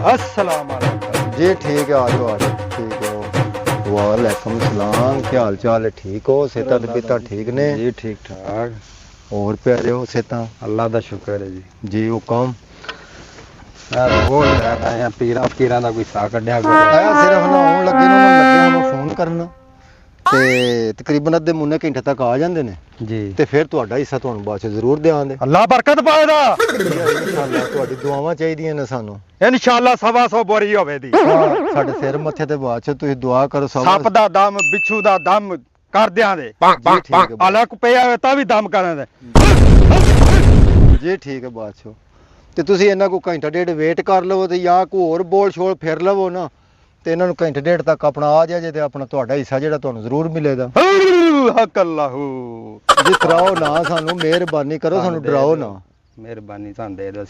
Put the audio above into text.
अस्सलाम वालेकुम जी ठीक है, आ जाओ ठीक हो। वालेकुम सलाम, क्या हाल चाल है? ठीक हो? सेहत तबीयत ठीक ने जी? ठीक ठाक, और प्यारे हो सेहत? अल्लाह दा शुक्र है जी। जी हुक्म। बोल रहा है पीरा पीरा दा कोई सा कढ़िया आया सिर्फ ना आउण लगे ना लगे हम फोन करना ਤੇ ਤਕਰੀਬਨ ਅੱਧੇ ਮੁੰਨੇ ਘੰਟੇ ਤੱਕ ਆ ਜਾਂਦੇ ਨੇ जी। ਤੇ ਫਿਰ ਤੁਹਾਡਾ ਹਿੱਸਾ ਤੁਹਾਨੂੰ ਬਾਅਦ ਚ ਜ਼ਰੂਰ ਦੇਵਾਂਗੇ। अल्लाह बरकत पाएगा ਇਨਸ਼ਾਅੱਲਾ ਤੁਹਾਡੀ ਦੁਆਵਾਂ ਚਾਹੀਦੀਆਂ ਨੇ ਸਾਨੂੰ। इंशाल्लाह 125 बोरी होवे दी। ਸਾਡੇ ਸਿਰ ਮੱਥੇ ਤੇ ਬਾਅਦ ਚ ਤੁਸੀਂ ਦੁਆ ਕਰੋ ਸਭ। सप दा दम बिच्छू दा दम कर दियां दे। जी ठीक है अला को पिया होवे तां भी दम करें दे। ਜੀ ਠੀਕ ਹੈ ਬਾਦਸ਼ਾਹ। ਤੇ ਤੁਸੀਂ ਇਹਨਾਂ ਕੋ ਘੰਟਾ ਡੇਢ ਵੇਟ ਕਰ ਲਵੋ ਤੇ ਜਾਂ ਕੋਈ ਹੋਰ ਬੋਲ ਛੋਲ ਫਿਰ ਲਵੋ ਨਾ ਤੇ ਇਹਨਾਂ ਨੂੰ ਘੰਟੇ ਡੇਢ ਤੱਕ ਆਪਣਾ ਆ ਜਾਏ ਤੇ ਆਪਣਾ ਤੁਹਾਡਾ ਹਿੱਸਾ ਜਿਹੜਾ ਤੁਹਾਨੂੰ ਜ਼ਰੂਰ ਮਿਲੇਗਾ। हक अल्लाह ਜੀ ਡਰਾਓ ਨਾ ਸਾਨੂੰ, ਮਿਹਰਬਾਨੀ ਕਰੋ ਸਾਨੂੰ ਡਰਾਓ ਨਾ। मेहरबानी सान दे दो